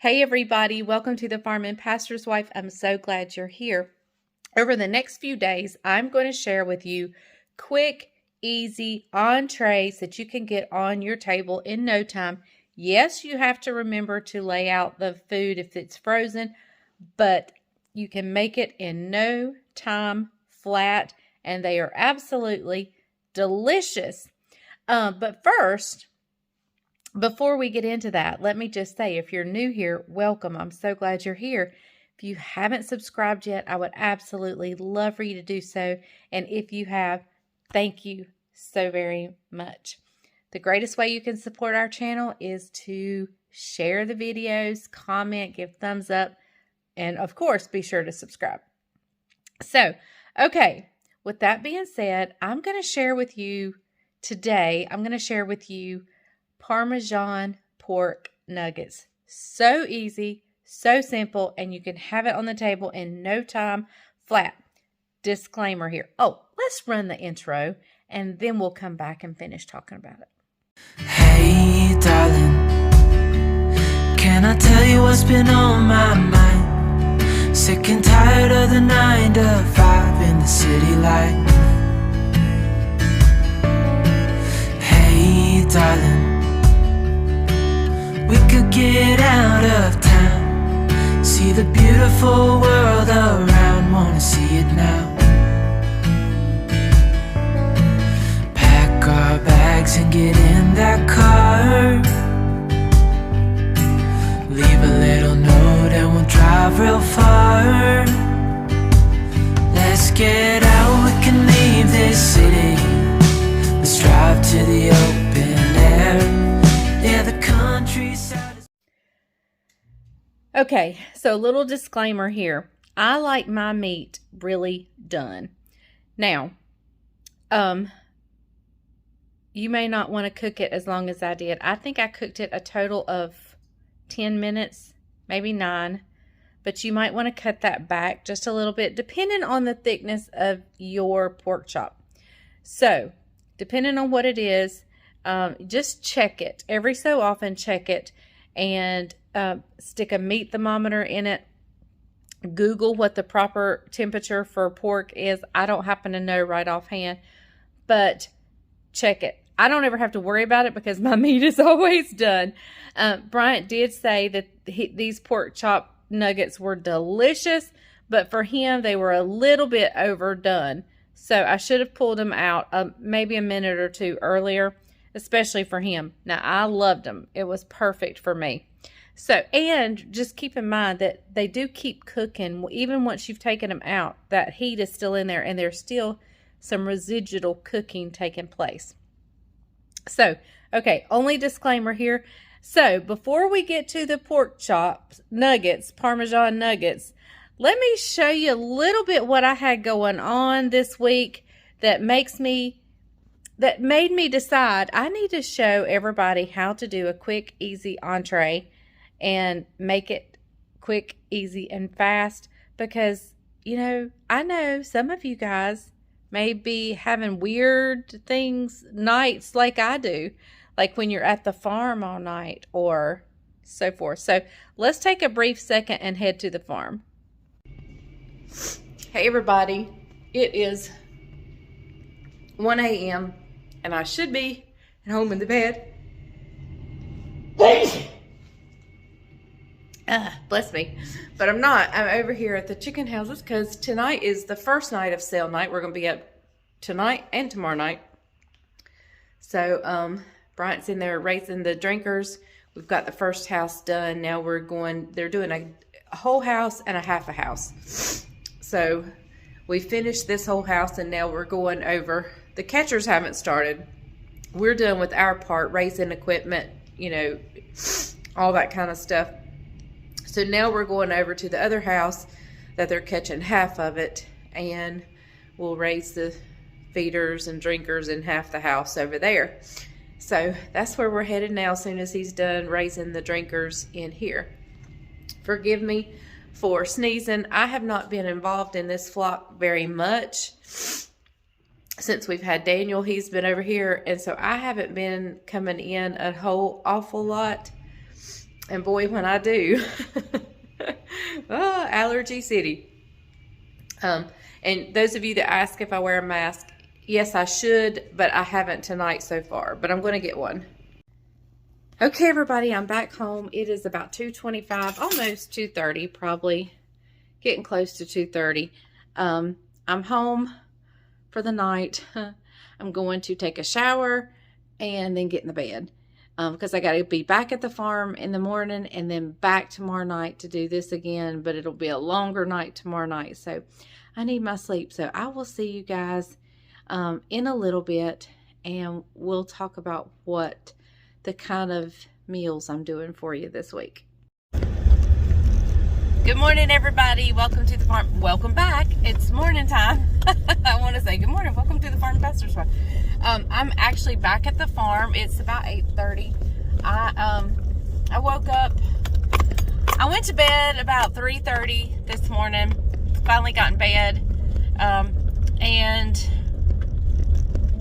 Hey everybody, welcome to the Farm and Pastor's Wife. I'm so glad you're here. Over the next few days, I'm going to share with you quick, easy entrees that you can get on your table in no time. Yes, you have to remember to lay out the food if it's frozen, but you can make it in no time flat, and they are absolutely delicious. But first, before we get into that, let me just say, if you're new here, welcome. I'm so glad you're here. If you haven't subscribed yet, I would absolutely love for you to do so. And if you have, thank you so very much. The greatest way you can support our channel is to share the videos, comment, give thumbs up, and of course, be sure to subscribe. So, okay, with that being said, I'm going to share with you today, Parmesan Pork Nuggets. So easy, so simple, and you can have it on the table in no time flat. Disclaimer here. Oh, let's run the intro, and then we'll come back and finish talking about it. Hey, darling, can I tell you what's been on my mind? Sick and tired of the 9 to 5 in the city life. Hey, darling, we could get out of town, see the beautiful world around, wanna see it now. Pack our bags and get in that car, leave a little note and we'll drive real far. Let's get out, we can leave this city, let's drive to the open air. Yeah, the countryside. Okay, so a little disclaimer here. I like my meat really done. Now, you may not want to cook it as long as I did. I think I cooked it a total of 10 minutes, maybe 9. But you might want to cut that back just a little bit, depending on the thickness of your pork chop. So, depending on what it is, just check it. Every so often, check it and stick a meat thermometer in it. Google what the proper temperature for pork is. I don't happen to know right offhand, but check it. I don't ever have to worry about it because my meat is always done. Bryant did say that these pork chop nuggets were delicious, but for him, they were a little bit overdone. So I should have pulled them out maybe a minute or two earlier, especially for him. Now, I loved them. It was perfect for me. So, and just keep in mind that they do keep cooking. Even once you've taken them out, that heat is still in there, and there's still some residual cooking taking place. So, okay, only disclaimer here. So, before we get to the pork chops, nuggets, Parmesan nuggets, let me show you a little bit what I had going on this week that made me decide I need to show everybody how to do a quick, easy entree and make it quick, easy, and fast, because, you know, I know some of you guys may be having weird nights like I do, like when you're at the farm all night or so forth. So let's take a brief second and head to the farm. Hey everybody, it is 1 a.m. and I should be at home in the bed. Bless me. But I'm not. I'm over here at the chicken houses because tonight is the first night of sale night. We're going to be up tonight and tomorrow night. So, Bryant's in there raising the drinkers. We've got the first house done. Now they're doing a whole house and a half a house. So, we finished this whole house and now we're going over. The catchers haven't started. We're done with our part, raising equipment, you know, all that kind of stuff. So now we're going over to the other house that they're catching half of it, and we'll raise the feeders and drinkers in half the house over there. So that's where we're headed now as soon as he's done raising the drinkers in here. Forgive me for sneezing. I have not been involved in this flock very much since we've had Daniel. He's been over here, and so I haven't been coming in a whole awful lot. And boy, when I do, oh, allergy city. And those of you that ask if I wear a mask, yes, I should, but I haven't tonight so far, but I'm going to get one. Okay, everybody, I'm back home. It is about 2:25, almost 2:30, probably getting close to 2:30. I'm home for the night. I'm going to take a shower and then get in the bed because I got to be back at the farm in the morning and then back tomorrow night to do this again, but it'll be a longer night tomorrow night, so I need my sleep. So I will see you guys in a little bit, and we'll talk about what the kind of meals I'm doing for you this week. Good morning, everybody. Welcome to the farm. Welcome back. It's morning time. I want to say good morning. Welcome to the Farm Pastor's Farm. I'm actually back at the farm. It's about 8:30. I woke up. I went to bed about 3:30 this morning. Finally got in bed, and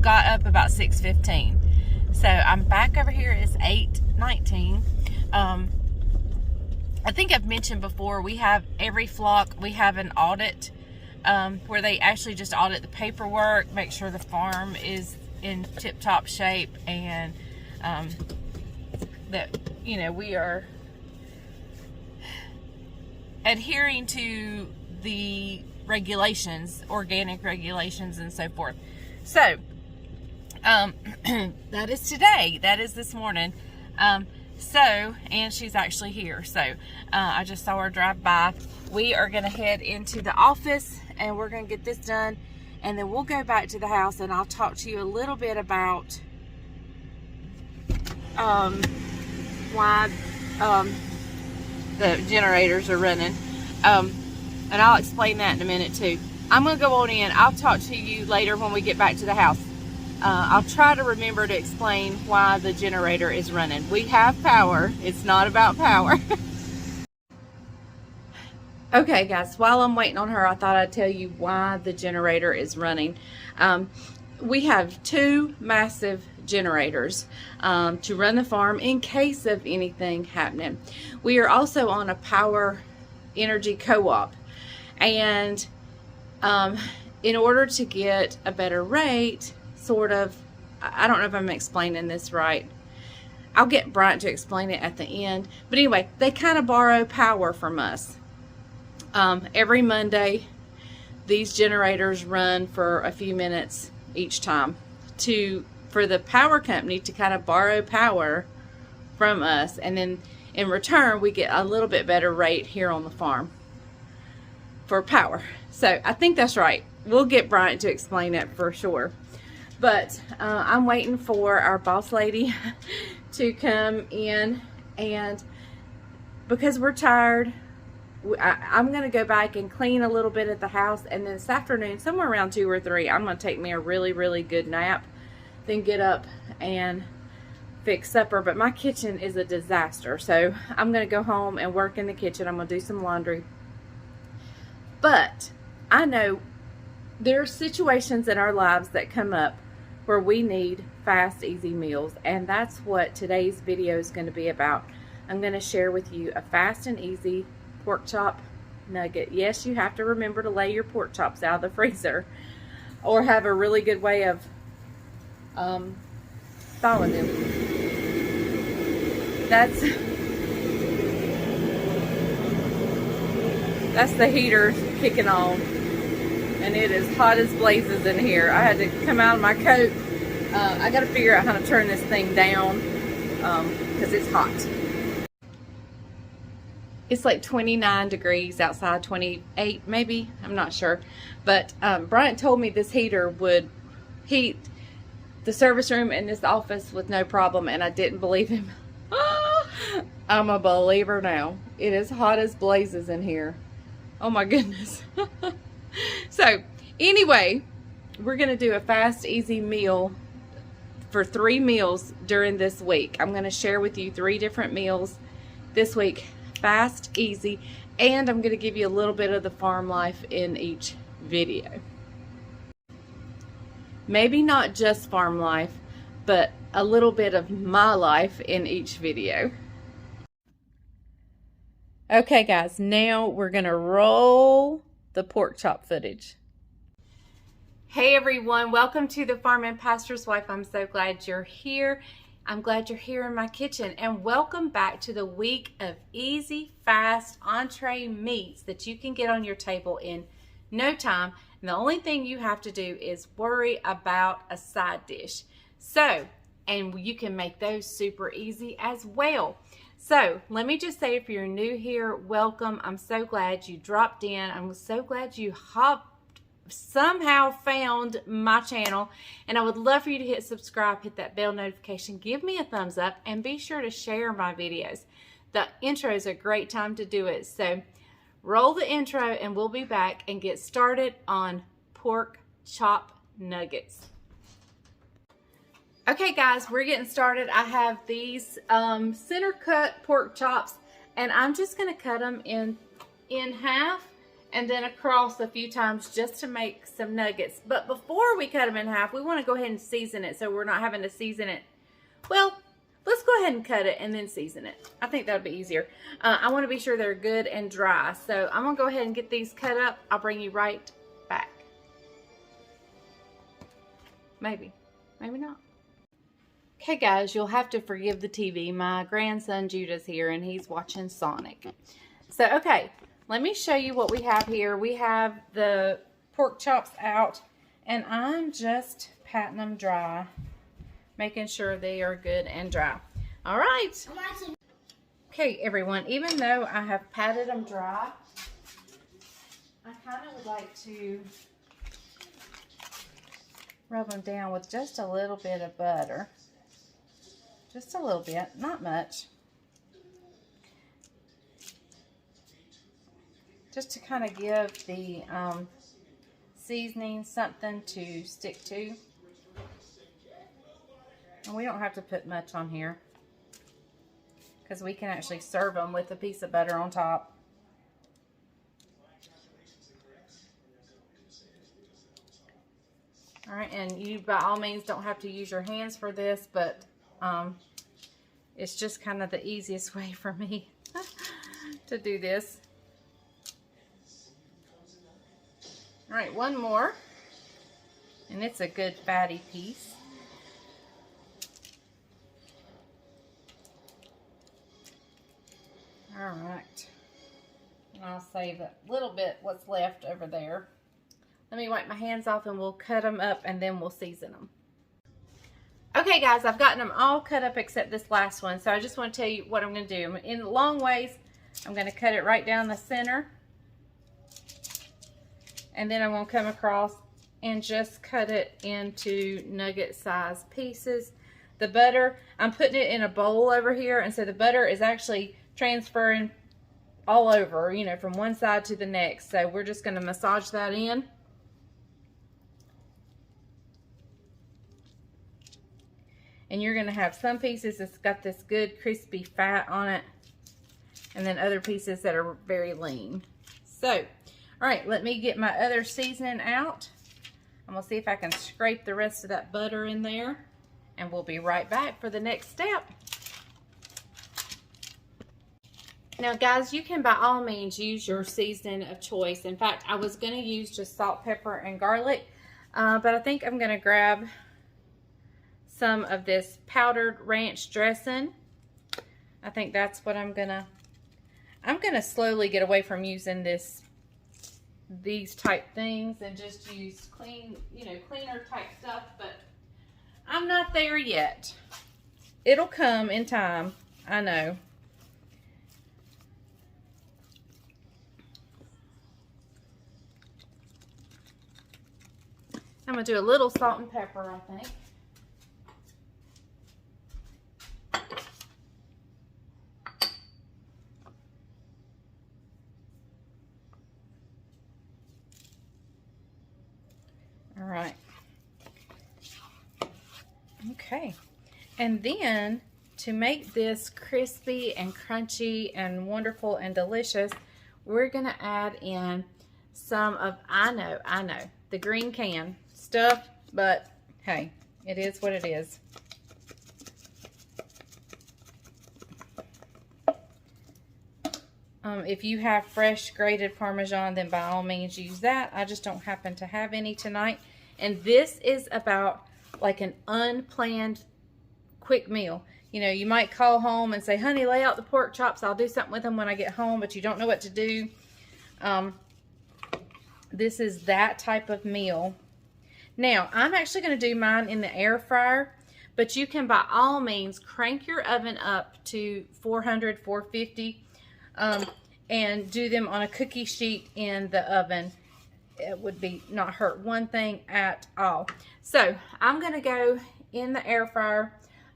got up about 6:15. So I'm back over here. It's 8:19. I think I've mentioned before, we have every flock, we have an audit where they actually just audit the paperwork, make sure the farm is in tip-top shape, and that, you know, we are adhering to the regulations, organic regulations and so forth. So that is today. That is this morning. And she's actually here. So I just saw her drive by. We are going to head into the office and we're going to get this done. And then we'll go back to the house and I'll talk to you a little bit about why the generators are running. And I'll explain that in a minute too. I'm going to go on in. I'll talk to you later when we get back to the house. I'll try to remember to explain why the generator is running. We have power. It's not about power. Okay, guys, while I'm waiting on her, I thought I'd tell you why the generator is running. We have two massive generators to run the farm in case of anything happening. We are also on a power energy co-op, and in order to get a better rate, sort of, I don't know if I'm explaining this right. I'll get Bryant to explain it at the end. But anyway, they kind of borrow power from us. Every Monday, these generators run for a few minutes each time for the power company to kind of borrow power from us. And then in return, we get a little bit better rate here on the farm for power. So I think that's right. We'll get Bryant to explain it for sure. But I'm waiting for our boss lady to come in, and because we're tired, I'm going to go back and clean a little bit at the house, and then this afternoon, somewhere around 2 or 3, I'm going to take me a really, really good nap, then get up and fix supper. But my kitchen is a disaster, so I'm going to go home and work in the kitchen. I'm going to do some laundry. But I know there are situations in our lives that come up where we need fast, easy meals, and that's what today's video is going to be about. I'm going to share with you a fast and easy pork chop nugget. Yes, you have to remember to lay your pork chops out of the freezer, or have a really good way of thawing them. That's the heater kicking on. And it is hot as blazes in here. I had to come out of my coat. I got to figure out how to turn this thing down because it's hot. It's like 29 degrees outside, 28 maybe. I'm not sure. But Bryant told me this heater would heat the service room and this office with no problem, and I didn't believe him. I'm a believer now. It is hot as blazes in here. Oh my goodness. So anyway, we're going to do a fast, easy meal for 3 meals during this week. I'm going to share with you 3 different meals this week. Fast, easy, and I'm going to give you a little bit of the farm life in each video. Maybe not just farm life, but a little bit of my life in each video. Okay, guys, now we're going to roll the pork chop footage. Hey, everyone. Welcome to the Farm and Pastor's Wife. I'm so glad you're here. I'm glad you're here in my kitchen. And welcome back to the week of easy, fast entree meats that you can get on your table in no time. And the only thing you have to do is worry about a side dish. So, and you can make those super easy as well. So let me just say, if you're new here, welcome. I'm so glad you dropped in. I'm so glad you somehow found my channel, and I would love for you to hit subscribe, hit that bell notification, give me a thumbs up, and be sure to share my videos. The intro is a great time to do it. So roll the intro and we'll be back and get started on pork chop nuggets. Okay, guys, we're getting started. I have these center cut pork chops, and I'm just going to cut them in half and then across a few times just to make some nuggets. But before we cut them in half, we want to go ahead and season it so we're not having to season it. Well, let's go ahead and cut it and then season it. I think that would be easier. I want to be sure they're good and dry. So I'm going to go ahead and get these cut up. I'll bring you right back. Maybe not. Okay, guys, you'll have to forgive the TV. My grandson Judah's here, and he's watching Sonic. So, okay, let me show you what we have here. We have the pork chops out, and I'm just patting them dry, making sure they are good and dry. All right. Okay, everyone, even though I have patted them dry, I kind of would like to rub them down with just a little bit of butter. Just a little bit, not much. Just to kind of give the seasoning something to stick to. And we don't have to put much on here, because we can actually serve them with a piece of butter on top. All right, and you by all means don't have to use your hands for this, but it's just kind of the easiest way for me to do this. All right, one more, and it's a good fatty piece. All right, and I'll save a little bit what's left over there. Let me wipe my hands off and we'll cut them up and then we'll season them. Okay, guys, I've gotten them all cut up except this last one. So I just want to tell you what I'm going to do. In long ways, I'm going to cut it right down the center. And then I'm going to come across and just cut it into nugget size pieces. The butter, I'm putting it in a bowl over here. And so the butter is actually transferring all over, you know, from one side to the next. So we're just going to massage that in. And you're going to have some pieces that's got this good crispy fat on it, and then other pieces that are very lean. So, all right, let me get my other seasoning out. I'm going to see if I can scrape the rest of that butter in there, and we'll be right back for the next step. Now, guys, you can by all means use your seasoning of choice. In fact, I was going to use just salt, pepper, and garlic, but I think I'm going to grab some of this powdered ranch dressing. I think that's what I'm gonna slowly get away from using these type things and just use clean, you know, cleaner type stuff, but I'm not there yet. It'll come in time, I know. I'm gonna do a little salt and pepper, I think. All right. Okay. And then to make this crispy and crunchy and wonderful and delicious, we're going to add in some of, I know, the green can stuff, but hey, it is what it is. If you have fresh grated Parmesan, then by all means use that. I just don't happen to have any tonight. And this is about like an unplanned quick meal. You know, you might call home and say, honey, lay out the pork chops. I'll do something with them when I get home, but you don't know what to do. This is that type of meal. Now, I'm actually going to do mine in the air fryer, but you can by all means crank your oven up to 400, 450, and do them on a cookie sheet in the oven. It would be not hurt one thing at all. So I'm going to go in the air fryer,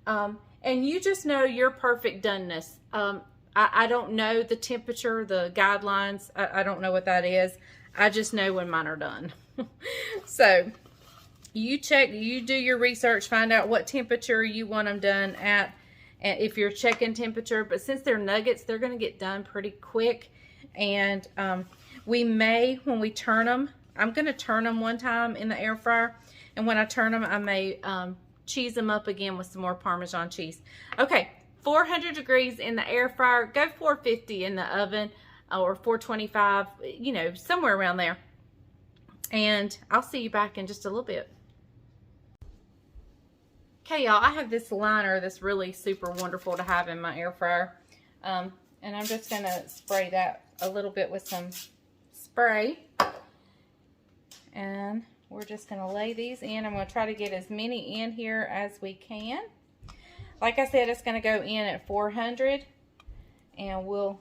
and you just know your perfect doneness. I don't know the temperature, the guidelines. I don't know what that is. I just know when mine are done. So you check, you do your research, find out what temperature you want them done at, and if you're checking temperature. But since they're nuggets, they're going to get done pretty quick. And we may, when we turn them, I'm going to turn them one time in the air fryer, and when I turn them, I may cheese them up again with some more Parmesan cheese. Okay, 400 degrees in the air fryer. Go 450 in the oven, or 425, you know, somewhere around there. And I'll see you back in just a little bit. Okay, y'all, I have this liner that's really super wonderful to have in my air fryer. And I'm just going to spray that a little bit with some spray. And we're just going to lay these in. I'm going to try to get as many in here as we can. Like I said, it's going to go in at 400. And we'll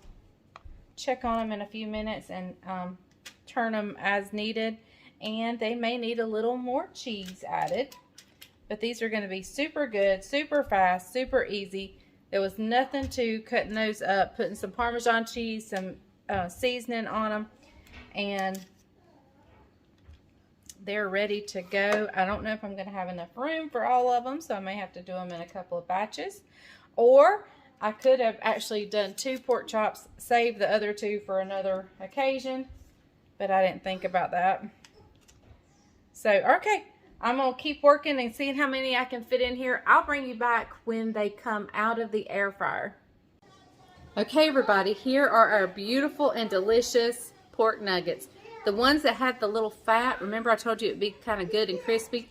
check on them in a few minutes and turn them as needed. And they may need a little more cheese added. But these are going to be super good, super fast, super easy. There was nothing to cutting those up, putting some Parmesan cheese, some seasoning on them, and they're ready to go. I don't know if I'm going to have enough room for all of them, so I may have to do them in a couple of batches. Or I could have actually done 2 pork chops, saved the other 2 for another occasion, but I didn't think about that. So, okay. I'm going to keep working and seeing how many I can fit in here. I'll bring you back when they come out of the air fryer. Okay, everybody, here are our beautiful and delicious pork nuggets. The ones that had the little fat, remember I told you it would be kind of good and crispy?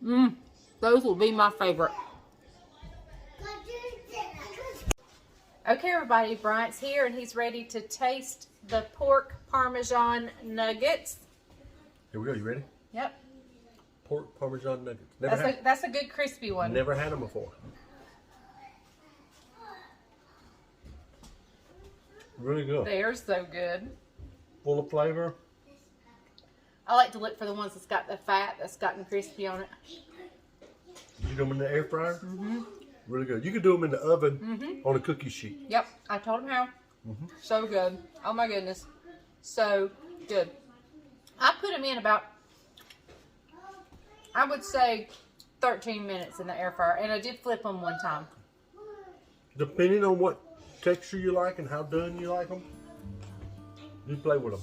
Those will be my favorite. Okay, everybody, Bryant's here and he's ready to taste the pork Parmesan nuggets. Here we go, you ready? Yep. Pork Parmesan nuggets. That's a good crispy one. Never had them before. Really good. They're so good. Full of flavor. I like to look for the ones that's got the fat that's gotten crispy on it. You do them in the air fryer? Really good. You can do them in the oven on a cookie sheet. Yep, I told him how. So good. Oh my goodness. So good. I put them in about, I would say 13 minutes in the air fryer, and I did flip them one time. Depending on what texture you like and how done you like them, you play with them.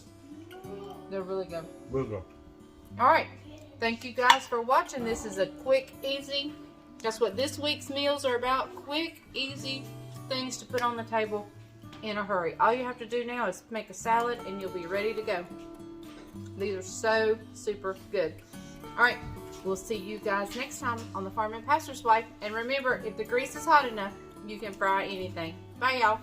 They're really good. Really good. All right. Thank you guys for watching. This is a quick, easy, that's what this week's meals are about. Quick, easy things to put on the table in a hurry. All you have to do now is make a salad and you'll be ready to go. These are so super good. All right. We'll see you guys next time on The Farm and Pastor's Wife. And remember, if the grease is hot enough, you can fry anything. Bye, y'all.